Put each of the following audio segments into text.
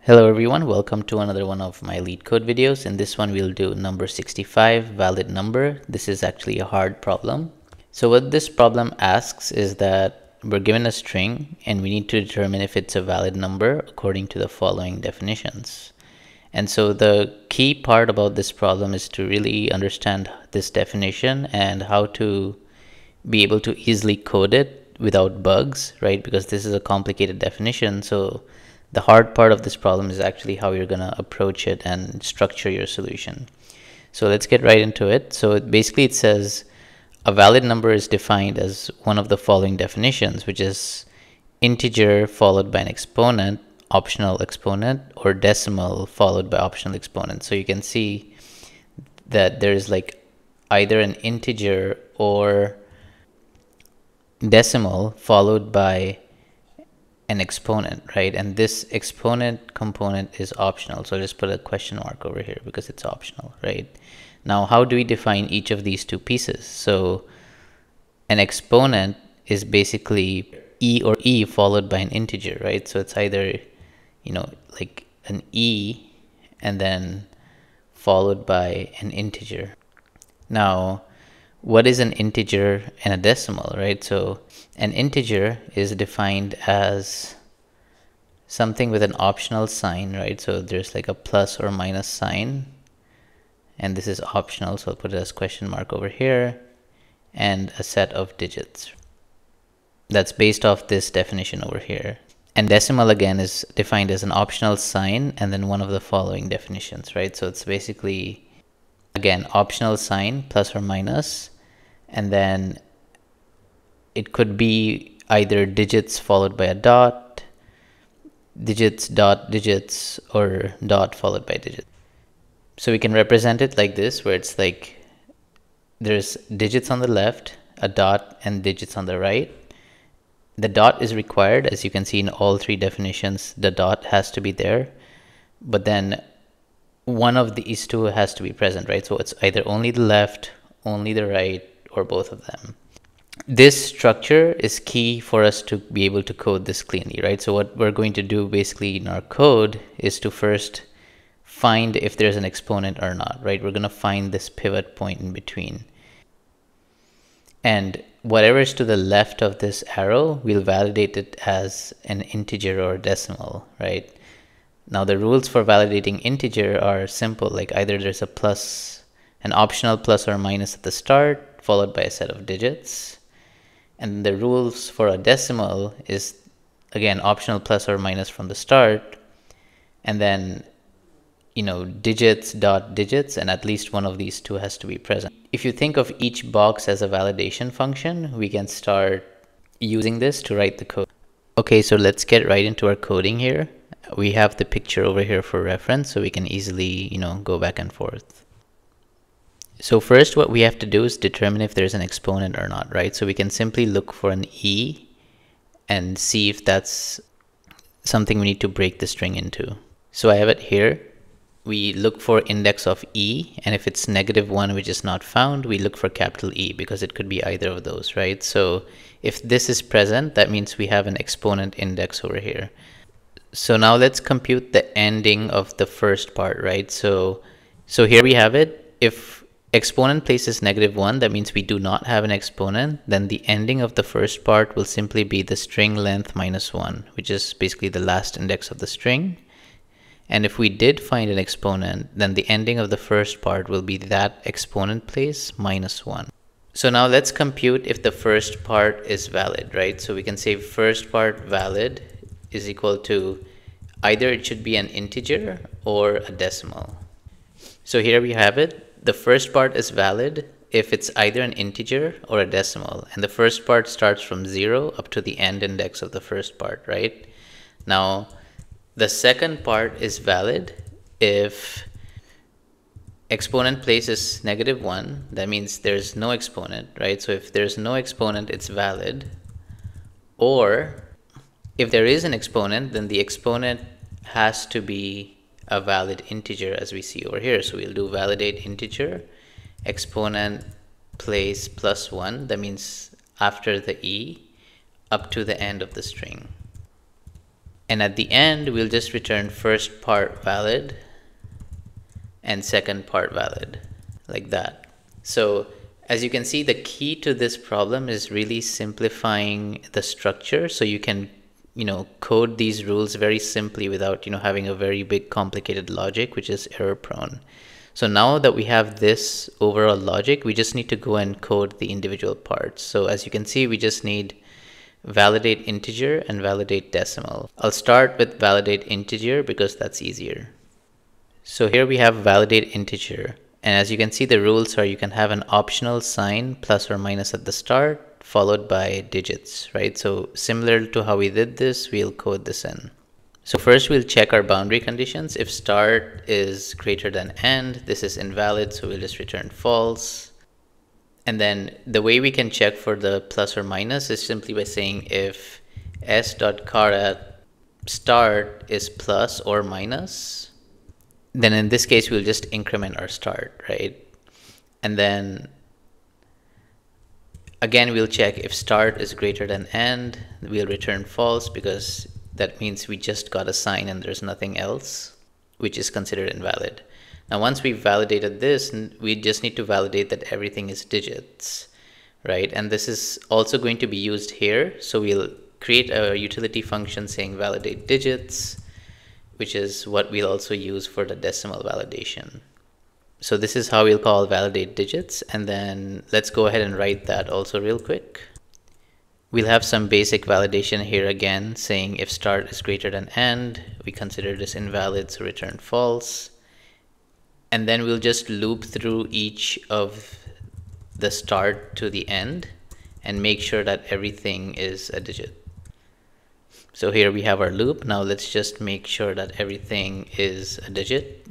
Hello everyone, welcome to another one of my Leetcode videos. In this one we'll do number 65, valid number. This is actually a hard problem. So what this problem asks is that we're given a string and we need to determine if it's a valid number according to the following definitions. And so the key part about this problem is to really understand this definition and how to be able to easily code it without bugs, right? Because this is a complicated definition. So the hard part of this problem is actually how you're going to approach it and structure your solution. So let's get right into it. So basically it says a valid number is defined as one of the following definitions, which is integer followed by an exponent, optional exponent, or decimal followed by optional exponent. So you can see that there is like either an integer or decimal followed by an exponent, right? And this exponent component is optional. So I'll just put a question mark over here because it's optional, right? Now, how do we define each of these two pieces? So an exponent is basically e followed by an integer, right? So it's either, like an e and then followed by an integer. Now, what is an integer and a decimal, right? So an integer is defined as something with an optional sign, right? So there's like a plus or minus sign, and this is optional, so I'll put it as question mark over here, and a set of digits. That's based off this definition over here. And decimal again is defined as an optional sign and then one of the following definitions, right? So it's basically, again, optional sign plus or minus, and then it could be either digits followed by a dot, digits dot digits, or dot followed by digit. So we can represent it like this, where it's like there's digits on the left, a dot, and digits on the right. The dot is required, as you can see in all three definitions, the dot has to be there, but then one of these two has to be present, right? So it's either only the left, only the right, or both of them. This structure is key for us to be able to code this cleanly, right? So what we're going to do basically in our code is to first find if there's an exponent or not, right? We're going to find this pivot point in between. And whatever is to the left of this arrow, we'll validate it as an integer or decimal, right? Now the rules for validating integer are simple, like either there's a plus, an optional plus or minus at the start, followed by a set of digits. And the rules for a decimal is, again, optional plus or minus from the start, and then, digits dot digits, and at least one of these two has to be present. If you think of each box as a validation function, we can start using this to write the code. Okay, so let's get right into our coding here. We have the picture over here for reference, so we can easily, go back and forth. So first what we have to do is determine if there's an exponent or not, right? So we can simply look for an e and see if that's something we need to break the string into. So I have it here. We look for index of e, and if it's -1, which is not found, we look for capital E, because it could be either of those, right? So if this is present, that means we have an exponent index over here. So now let's compute the ending of the first part, right? So here we have it. If exponent place is -1, that means we do not have an exponent. Then the ending of the first part will simply be the string length -1, which is basically the last index of the string. And if we did find an exponent, then the ending of the first part will be that exponent place -1. So now let's compute if the first part is valid, right? So we can say first part valid is equal to either it should be an integer or a decimal. So here we have it. The first part is valid if it's either an integer or a decimal. And the first part starts from 0 up to the end index of the first part, right? Now, the second part is valid if exponent place is -1. That means there's no exponent, right? So if there's no exponent, it's valid. Or if there is an exponent, then the exponent has to be a valid integer, as we see over here. So we'll do validate integer, exponent place +1. That means after the e, up to the end of the string. And at the end, we'll just return first part valid and second part valid, like that. So as you can see, the key to this problem is really simplifying the structure so you can code these rules very simply without having a very big complicated logic which is error prone. So now that we have this overall logic, we just need to go and code the individual parts. So as you can see, we just need validate integer and validate decimal. I'll start with validate integer because that's easier. So here we have validate integer, and as you can see, the rules are you can have an optional sign plus or minus at the start followed by digits, right? So similar to how we did this, we'll code this in. So first we'll check our boundary conditions. If start is greater than end, this is invalid, so we'll just return false. And then the way we can check for the plus or minus is simply by saying if s.char start is plus or minus, then in this case we'll just increment our start, right? And then again we'll check if start is greater than end, we'll return false because that means we just got a sign and there's nothing else, which is considered invalid. Now once we've validated this, we just need to validate that everything is digits, right? And this is also going to be used here. So we'll create a utility function saying validate digits, which is what we'll also use for the decimal validation. So this is how we'll call validate digits, and then let's go ahead and write that also real quick. We'll have some basic validation here again saying if start is greater than end, we consider this invalid, so return false. And then we'll just loop through each of the start to the end and make sure that everything is a digit. So here we have our loop. Now let's just make sure that everything is a digit.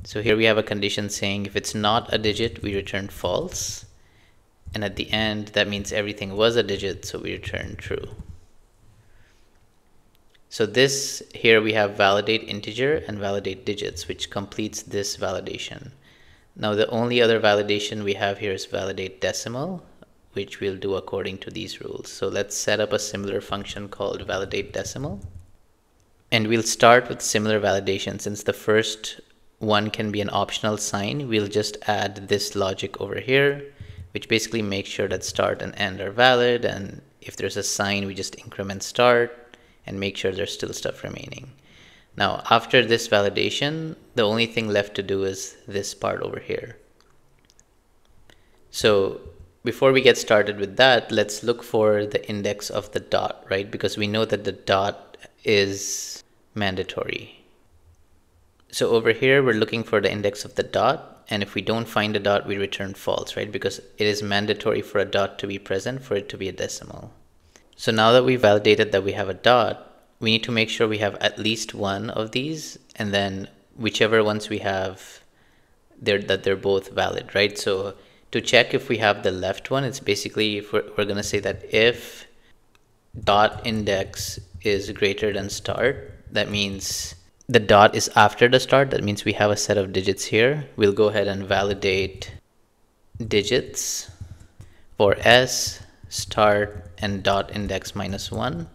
So here we have a condition saying if it's not a digit, we return false. And at the end, that means everything was a digit, so we return true. So this here we have validate integer and validate digits, which completes this validation. Now the only other validation we have here is validate decimal, which we'll do according to these rules. So let's set up a similar function called validate decimal. And we'll start with similar validation. Since the first one can be an optional sign, we'll just add this logic over here, which basically makes sure that start and end are valid, and if there's a sign, we just increment start and make sure there's still stuff remaining. Now after this validation, the only thing left to do is this part over here. So before we get started with that, let's look for the index of the dot, right? Because we know that the dot is mandatory. So over here, we're looking for the index of the dot. And if we don't find a dot, we return false, right? Because it is mandatory for a dot to be present for it to be a decimal. So now that we've validated that we have a dot, we need to make sure we have at least one of these, and then whichever ones we have, that they're both valid, right? So to check if we have the left one, it's basically if we're going to say that if dot index is greater than start, that means the dot is after the start. That means we have a set of digits here. We'll go ahead and validate digits for s, start, and dot index -1,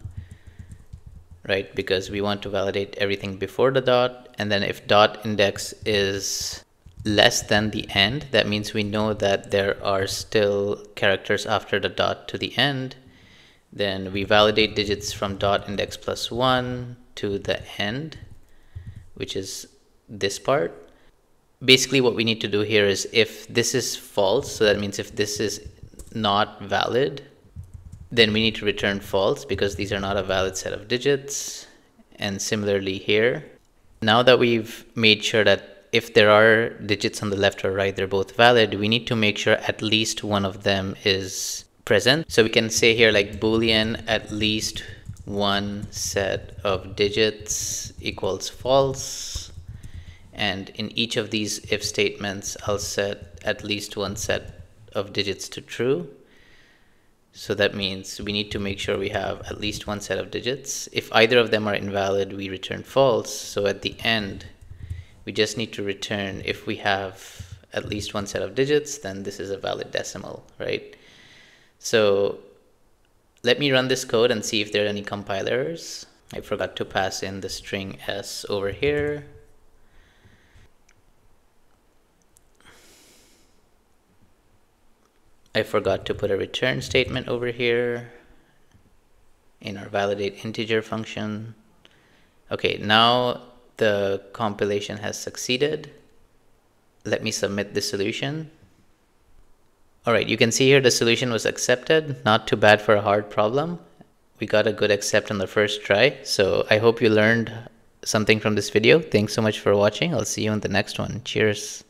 right? Because we want to validate everything before the dot. And then if dot index is less than the end, that means we know that there are still characters after the dot to the end. Then we validate digits from dot index +1 to the end, which is this part. Basically what we need to do here is if this is false, so that means if this is not valid, then we need to return false because these are not a valid set of digits. And similarly here, now that we've made sure that if there are digits on the left or right, they're both valid, we need to make sure at least one of them is present. So we can say here like Boolean at least one set of digits equals false, and in each of these if statements I'll set at least one set of digits to true. So that means we need to make sure we have at least one set of digits. If either of them are invalid, we return false. So at the end we just need to return if we have at least one set of digits, then this is a valid decimal, right? So let me run this code and see if there are any compile errors. I forgot to pass in the string s over here. I forgot to put a return statement over here in our validate integer function. Okay, now the compilation has succeeded. Let me submit the solution. Alright, you can see here the solution was accepted. Not too bad for a hard problem. We got a good accept on the first try. So I hope you learned something from this video. Thanks so much for watching. I'll see you in the next one. Cheers.